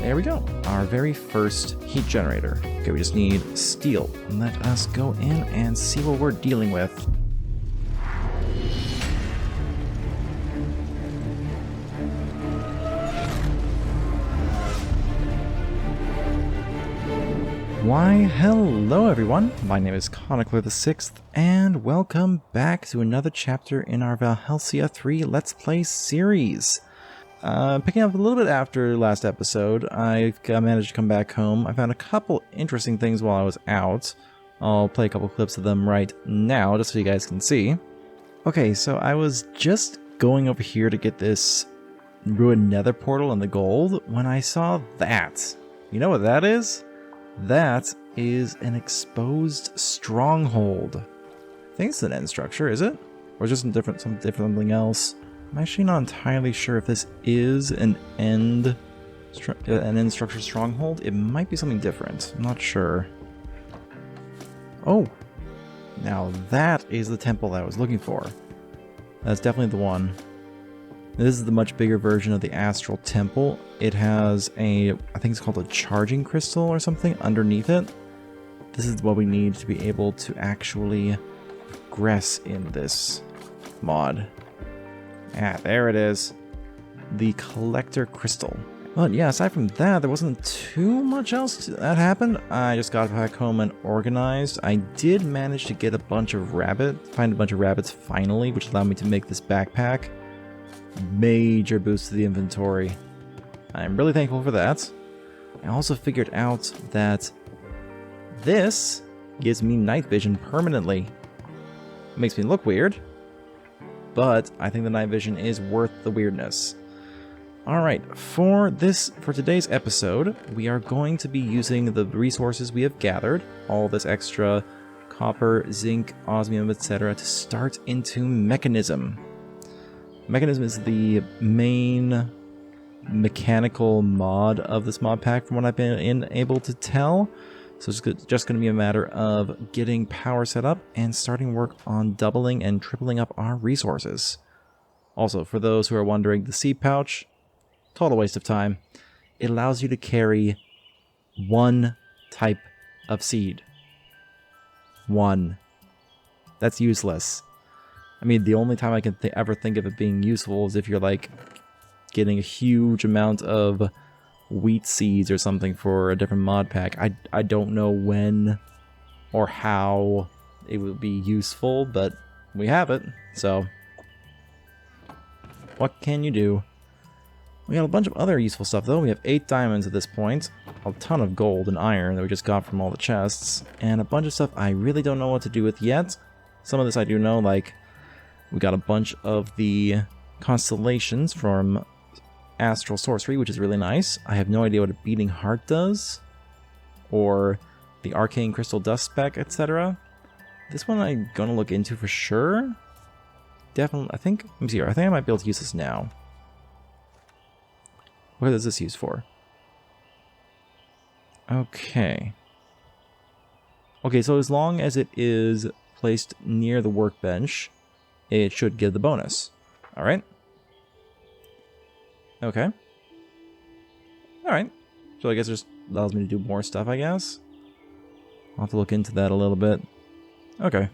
There we go. Our very first heat generator. Okay, we just need steel. Let us go in and see what we're dealing with. Why, hello everyone. My name is ChoniclerVI-6, and welcome back to another chapter in our Valhelsia 3 Let's Play series. Picking up a little bit after last episode, I managed to come back home. I found a couple interesting things while I was out. I'll play a couple clips of them right now, just so you guys can see. Okay, so I was just going over here to get this ruined nether portal and the gold when I saw that. You know what that is? That is an exposed stronghold. I think it's an end structure, is it? Or just something else? I'm actually not entirely sure if this is an end structure stronghold. It might be something different. I'm not sure. Oh! Now that is the temple I was looking for. That's definitely the one. This is the much bigger version of the Astral Temple. It has I think it's called a charging crystal or something underneath it. This is what we need to be able to actually progress in this mod. Ah, there it is. The Collector Crystal. But yeah, aside from that, there wasn't too much else that happened. I just got back home and organized. I did manage to get find a bunch of rabbits finally, which allowed me to make this backpack. Major boost to the inventory. I'm really thankful for that. I also figured out that this gives me night vision permanently. It makes me look weird, but I think the night vision is worth the weirdness. Alright, for today's episode, we are going to be using the resources we have gathered, all this extra copper, zinc, osmium, etc., to start into Mekanism. Mekanism is the main mechanical mod of this mod pack from what I've been able to tell. So it's just going to be a matter of getting power set up and starting work on doubling and tripling up our resources. Also, for those who are wondering, the seed pouch, total waste of time. It allows you to carry one type of seed. One. That's useless. I mean, the only time I can ever think of it being useful is if you're, like, getting a huge amount of wheat seeds or something for a different mod pack. I don't know when or how it would be useful, but we have it, so what can you do? We got a bunch of other useful stuff, though. We have 8 diamonds at this point, a ton of gold and iron that we just got from all the chests, and a bunch of stuff I really don't know what to do with yet. Some of this I do know, like we got a bunch of the constellations from Astral Sorcery, which is really nice. I have no idea what a Beating Heart does, or the Arcane Crystal Dust Spec, etc. This one I'm gonna look into for sure. Definitely, let me see here. I think I might be able to use this now. What is this used for? Okay. Okay, so as long as it is placed near the workbench, it should give the bonus. Alright. Okay. Alright. So I guess it just allows me to do more stuff, I guess. I'll have to look into that a little bit. Okay.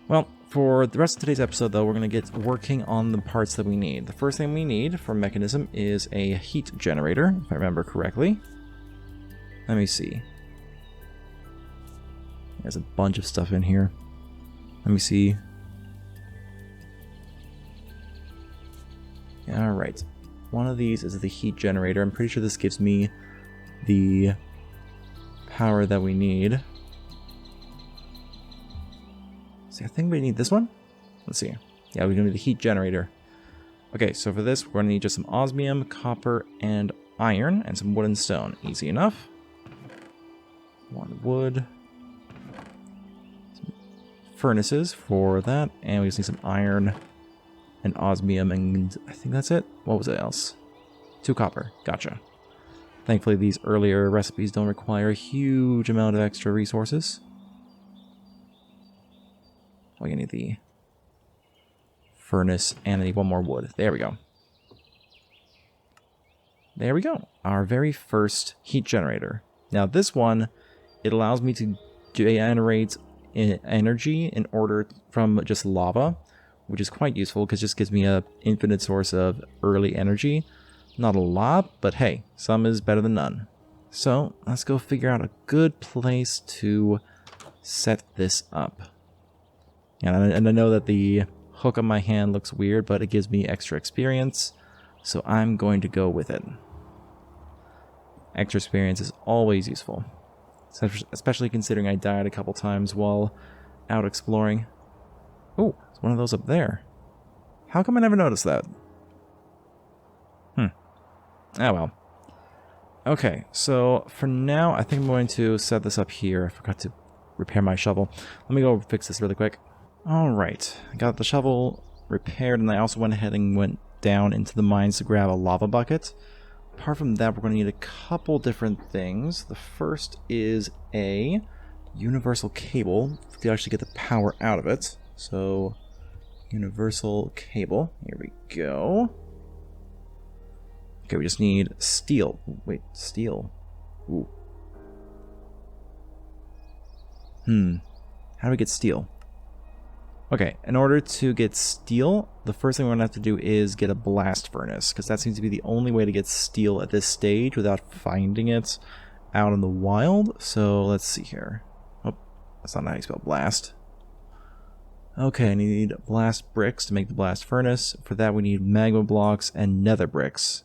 Well, for the rest of today's episode, though, we're going to get working on the parts that we need. The first thing we need for Mekanism is a heat generator, if I remember correctly. Let me see. There's a bunch of stuff in here. Let me see. Alright. One of these is the heat generator. I'm pretty sure this gives me the power that we need. See, I think we need this one. Let's see. Yeah, we're going to need the heat generator. Okay, so for this, we're going to need just some osmium, copper, and iron, and some wood and stone. Easy enough. One wood. Some furnaces for that, and we just need some iron and osmium, and I think that's it. What was it else? 2 copper. Gotcha. Thankfully, these earlier recipes don't require a huge amount of extra resources. We're gonna need the furnace, and I need one more wood. There we go. There we go. Our very first heat generator. Now this one, it allows me to generate energy in order from just lava, which is quite useful because it just gives me a infinite source of early energy. Not a lot, but hey, some is better than none. So let's go figure out a good place to set this up. And I know that the hook on my hand looks weird, but it gives me extra experience, so I'm going to go with it. Extra experience is always useful, especially considering I died a couple times while out exploring. Oh, there's one of those up there. How come I never noticed that? Oh well. Okay, so for now, I think I'm going to set this up here. I forgot to repair my shovel. Let me go fix this really quick. Alright, I got the shovel repaired, and I also went ahead and went down into the mines to grab a lava bucket. Apart from that, we're going to need a couple different things. The first is a universal cable to actually get the power out of it. So, universal cable. Here we go. Okay, we just need steel. Wait, steel. Ooh. How do we get steel? Okay, in order to get steel, the first thing we're going to have to do is get a blast furnace, because that seems to be the only way to get steel at this stage without finding it out in the wild. So let's see here. Oh, that's not how you spell blast. Okay, I need blast bricks to make the blast furnace. For that we need magma blocks and nether bricks.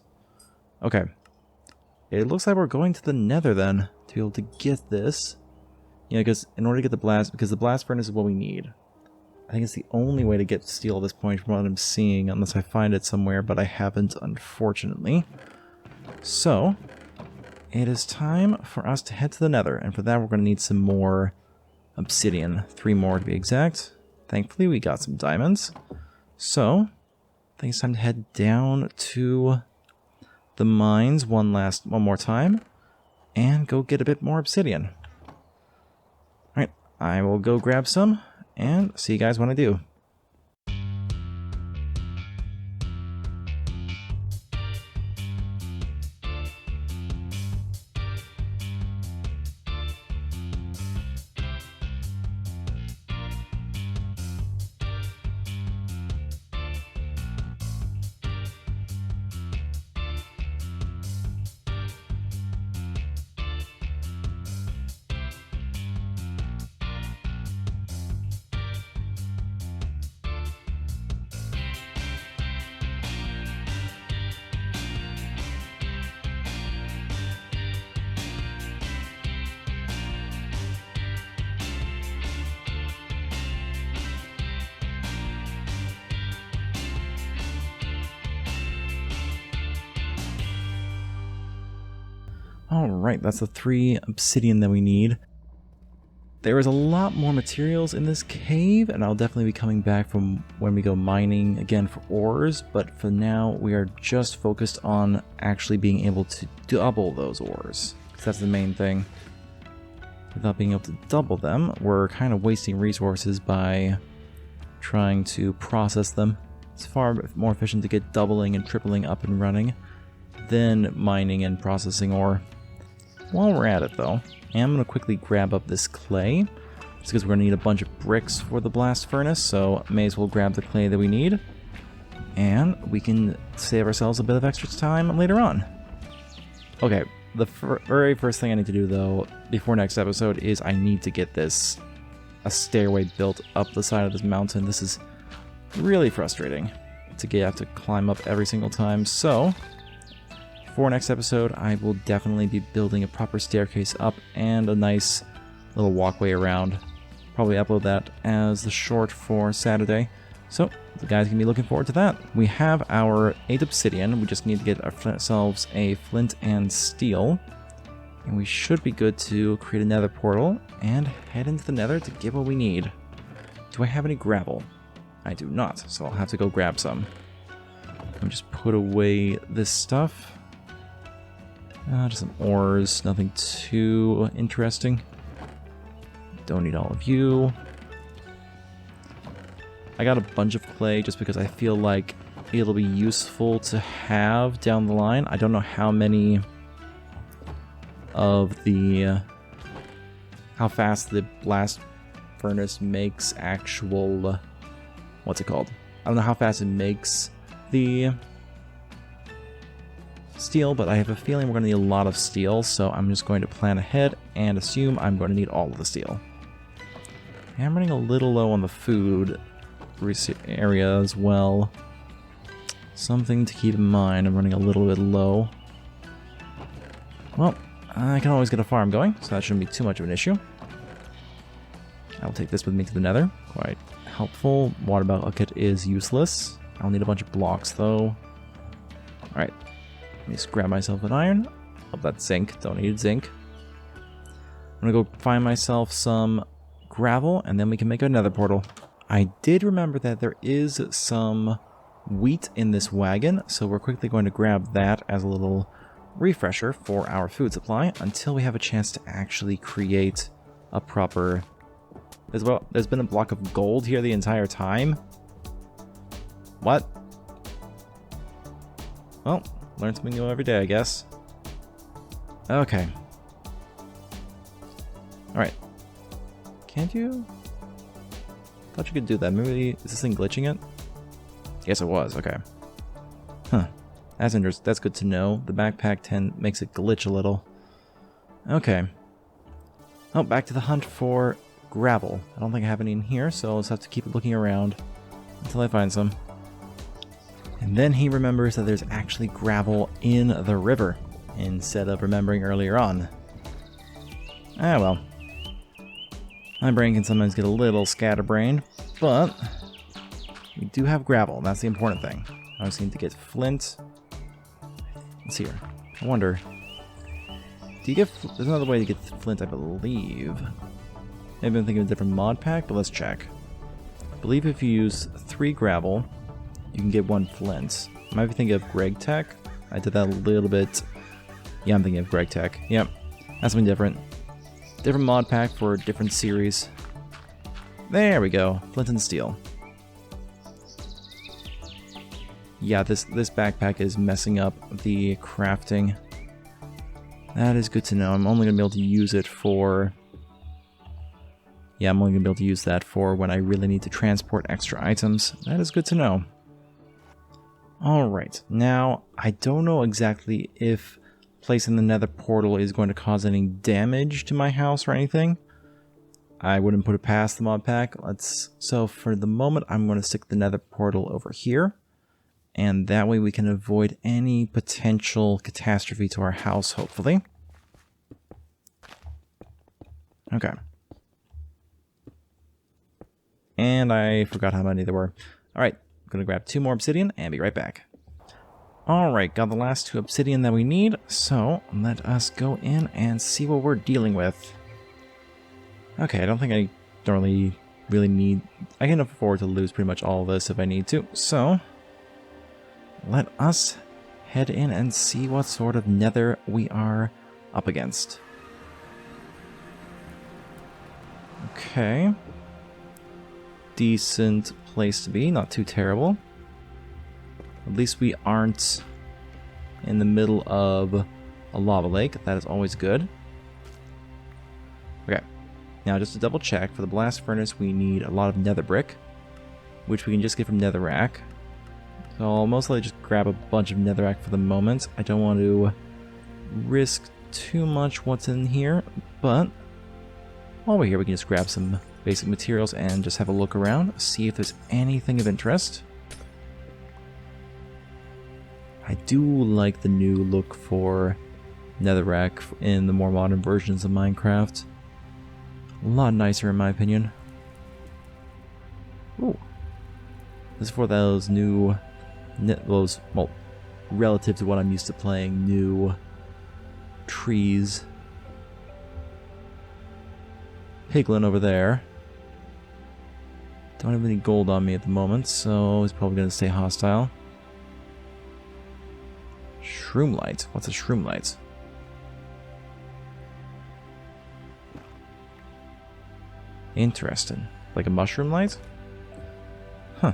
Okay. It looks like we're going to the nether then, to be able to get this. Yeah, because in order to get the blast, because the blast furnace is what we need. I think it's the only way to get steel at this point from what I'm seeing, unless I find it somewhere, but I haven't, unfortunately. So, it is time for us to head to the nether, and for that we're going to need some more obsidian. 3 more to be exact. Thankfully we got some diamonds. So, I think it's time to head down to the mines one more time, and go get a bit more obsidian. Alright, I will go grab some, and see you guys when I do. Alright, that's the 3 obsidian that we need. There is a lot more materials in this cave, and I'll definitely be coming back from when we go mining again for ores, but for now we are just focused on actually being able to double those ores. That's the main thing. Without being able to double them, we're kind of wasting resources by trying to process them. It's far more efficient to get doubling and tripling up and running than mining and processing ore. While we're at it though, I'm going to quickly grab up this clay. It's because we're going to need a bunch of bricks for the blast furnace, so may as well grab the clay that we need. And we can save ourselves a bit of extra time later on. Okay, the very first thing I need to do though, before next episode, is I need to get a stairway built up the side of this mountain. This is really frustrating to have to climb up every single time, so for next episode, I will definitely be building a proper staircase up and a nice little walkway around. Probably upload that as the short for Saturday. So, the guys can be looking forward to that. We have our 8 obsidian. We just need to get ourselves a flint and steel. And we should be good to create a nether portal and head into the nether to get what we need. Do I have any gravel? I do not, so I'll have to go grab some. Let me just put away this stuff. Just some ores, nothing too interesting. Don't need all of you. I got a bunch of clay just because I feel like it'll be useful to have down the line. I don't know how many of the... how fast the blast furnace makes actual... what's it called? I don't know how fast it makes the steel, but I have a feeling we're going to need a lot of steel, so I'm just going to plan ahead and assume I'm going to need all of the steel. And I'm running a little low on the food area as well. Something to keep in mind, I'm running a little bit low. Well, I can always get a farm going, so that shouldn't be too much of an issue. I'll take this with me to the nether. Quite helpful. Water bucket is useless. I'll need a bunch of blocks though. Alright. Let me just grab myself an iron. Oh, that's zinc. Don't need zinc. I'm gonna go find myself some gravel and then we can make another portal. I did remember that there is some wheat in this wagon, so we're quickly going to grab that as a little refresher for our food supply until we have a chance to actually create a proper... There's been a block of gold here the entire time. What? Well, learn something new every day, I guess. Okay. Alright. Can't you? Thought you could do that. Maybe, is this thing glitching it? Yes, it was. Okay. Huh. That's interesting. That's good to know. The backpack 10 makes it glitch a little. Okay. Oh, back to the hunt for gravel. I don't think I have any in here, so I'll just have to keep looking around until I find some. And then he remembers that there's actually gravel in the river, instead of remembering earlier on. Ah, well. My brain can sometimes get a little scatterbrained, but we do have gravel, and that's the important thing. I just need to get flint. Let's see here. I wonder... do you get... there's another way to get flint, I believe. Maybe I'm thinking of a different mod pack, but let's check. I believe if you use 3 gravel, you can get 1 flint. I might be thinking of Greg Tech. I did that a little bit. Yeah, I'm thinking of Greg Tech. Yep, that's something different. Different mod pack for different series. There we go. Flint and steel. Yeah, this backpack is messing up the crafting. That is good to know. I'm only going to be able to use it for... yeah, I'm only going to be able to use that for when I really need to transport extra items. That is good to know. Alright, now, I don't know exactly if placing the nether portal is going to cause any damage to my house or anything. I wouldn't put it past the mod pack. So for the moment, I'm going to stick the nether portal over here. And that way we can avoid any potential catastrophe to our house, hopefully. Okay. And I forgot how many there were. Alright, I'm going to grab 2 more obsidian and be right back. Alright, got the last 2 obsidian that we need, so let us go in and see what we're dealing with. Okay, I don't think I don't really need... I can afford to lose pretty much all of this if I need to, so... let us head in and see what sort of nether we are up against. Okay. Decent place to be, not too terrible. At least we aren't in the middle of a lava lake. That is always good. Okay. Now, just to double check, for the blast furnace, we need a lot of nether brick, which we can just get from netherrack. So I'll most likely just grab a bunch of netherrack for the moment. I don't want to risk too much what's in here, but while we're here, we can just grab some basic materials and just have a look around, see if there's anything of interest. I do like the new look for netherrack in the more modern versions of Minecraft. A lot nicer in my opinion. Ooh. This is for those new... well, relative to what I'm used to playing, new trees. Piglin over there. Don't have any gold on me at the moment, so he's probably going to stay hostile. Shroomlight? What's a shroomlight? Interesting. Like a mushroom light? Huh.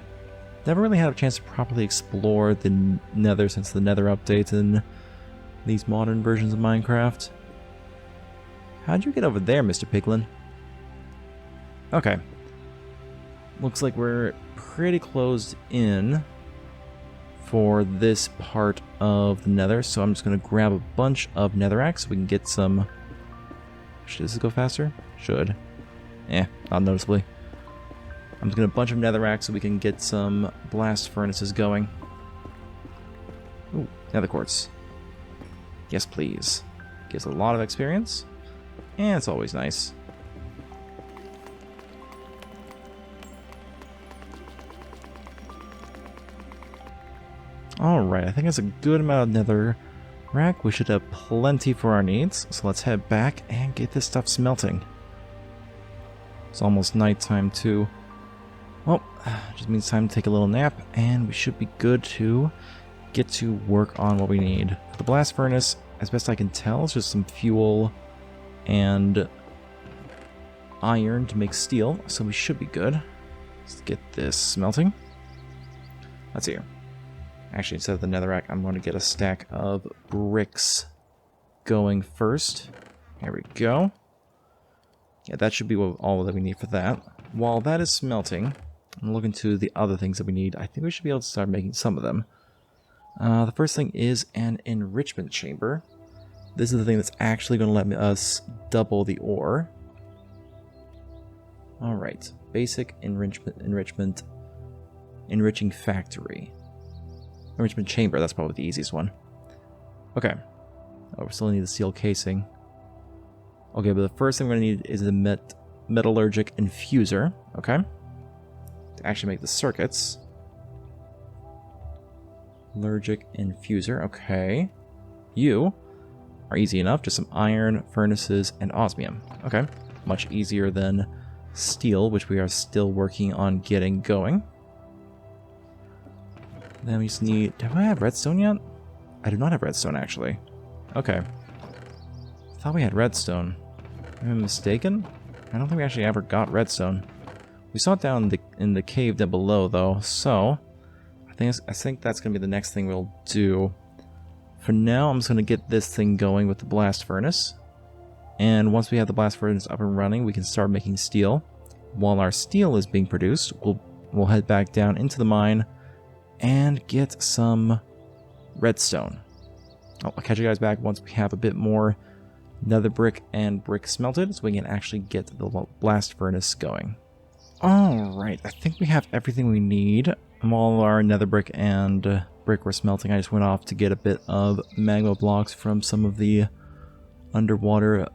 Never really had a chance to properly explore the Nether since the Nether update in these modern versions of Minecraft. How'd you get over there, Mr. Piglin? Okay. Looks like we're pretty closed in for this part of the Nether, so I'm just going to grab a bunch of netherrack so we can get some... Should this go faster? Should. Not noticeably. I'm just going to bunch of netherrack so we can get some blast furnaces going. Ooh, nether quartz. Yes, please. Gives a lot of experience, and it's always nice. Alright, I think that's a good amount of nether rack. We should have plenty for our needs, so let's head back and get this stuff smelting. It's almost nighttime too. Well, just means time to take a little nap, and we should be good to get to work on what we need. For the blast furnace, as best I can tell, it's just some fuel and iron to make steel, so we should be good. Let's get this smelting. Let's see here. Actually, instead of the netherrack, I'm going to get a stack of bricks going first. There we go. Yeah, that should be all that we need for that. While that is smelting, I'm looking to the other things that we need. I think we should be able to start making some of them. The first thing is an enrichment chamber. This is the thing that's actually going to let us double the ore. Alright, basic enriching factory. Enrichment chamber, that's probably the easiest one. Okay. Oh, we still need the steel casing. Okay, but the first thing we're going to need is the metallurgic infuser. Okay. To actually make the circuits. Metallurgic infuser, okay. You are easy enough, just some iron, furnaces, and osmium. Okay, much easier than steel, which we are still working on getting going. Then we just need... Do I have redstone yet? I do not have redstone, actually. Okay. I thought we had redstone. Am I mistaken? I don't think we actually ever got redstone. We saw it down in the cave down below, though, so... I think that's going to be the next thing we'll do. For now, I'm just going to get this thing going with the blast furnace. And once we have the blast furnace up and running, we can start making steel. While our steel is being produced, we'll head back down into the mine and get some redstone. I'll catch you guys back once we have a bit more nether brick and brick smelted, so we can actually get the blast furnace going. Alright, I think we have everything we need. All our nether brick and brick were smelting. I just went off to get a bit of magma blocks from some of the underwater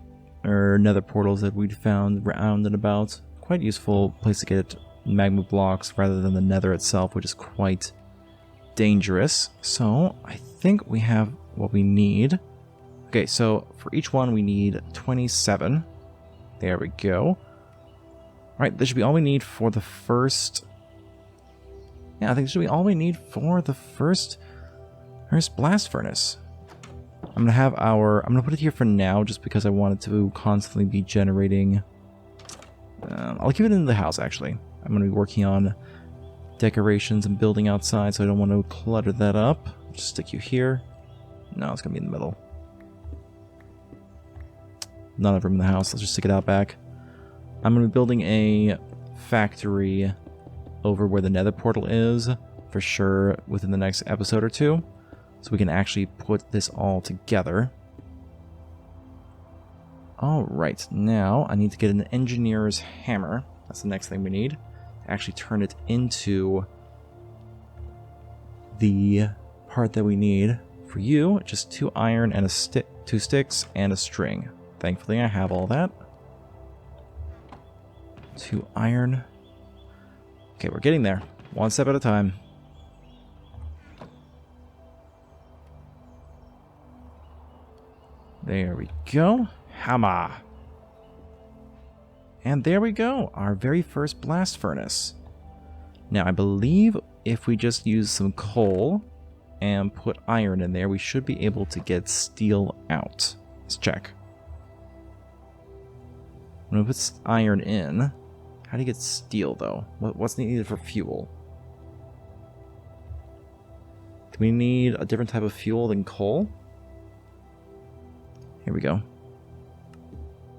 or nether portals that we'd found round and about. Quite useful place to get magma blocks rather than the nether itself, which is quite dangerous. So I think we have what we need. Okay, so for each one we need 27. There we go. Alright, this should be all we need for the first... Yeah, I think this should be all we need for the first blast furnace. I'm gonna put it here for now just because I want it to constantly be generating... I'll keep it in the house, actually. I'm gonna be working on decorations and building outside, so I don't want to clutter that up. Just stick you here. No, it's gonna be in the middle. None of room in the house. Let's just stick it out back. I'm gonna be building a factory over where the nether portal is, for sure, within the next episode or two, so we can actually put this all together. Alright, now I need to get an engineer's hammer. That's the next thing we need. Actually turn it into the part that we need. For you, just 2 iron and 2 sticks and a string. Thankfully I have all that. 2 iron. Okay, we're getting there. One step at a time. There we go. Hammer. And there we go, our very first blast furnace. Now, I believe if we just use some coal and put iron in there, we should be able to get steel out. Let's check. When we put iron in, how do you get steel, though? What's needed for fuel? Do we need a different type of fuel than coal? Here we go.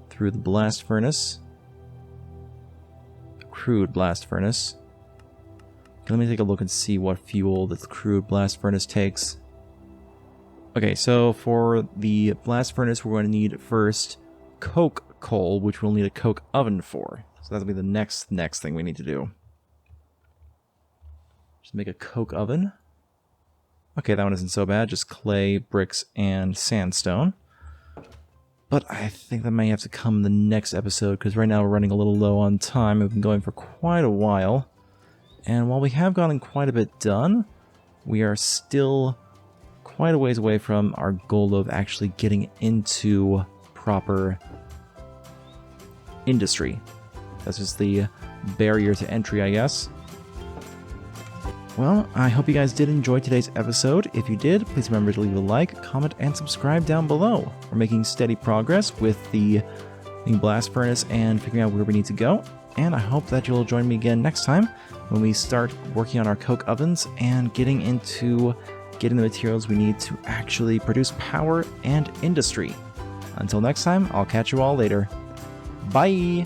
Through the blast furnace. Crude blast furnace. Let me take a look and see what fuel the crude blast furnace takes. Okay, so for the blast furnace, we're going to need first coke coal, which we'll need a coke oven for. So that'll be the next thing we need to do. Just make a coke oven. Okay, that one isn't so bad. Just clay, bricks, and sandstone. But I think that may have to come in the next episode, because right now we're running a little low on time. We've been going for quite a while. And while we have gotten quite a bit done, we are still quite a ways away from our goal of actually getting into proper industry. That's just the barrier to entry, I guess. Well, I hope you guys did enjoy today's episode. If you did, please remember to leave a like, comment, and subscribe down below. We're making steady progress with the blast furnace and figuring out where we need to go. And I hope that you'll join me again next time when we start working on our coke ovens and getting the materials we need to actually produce power and industry. Until next time, I'll catch you all later. Bye!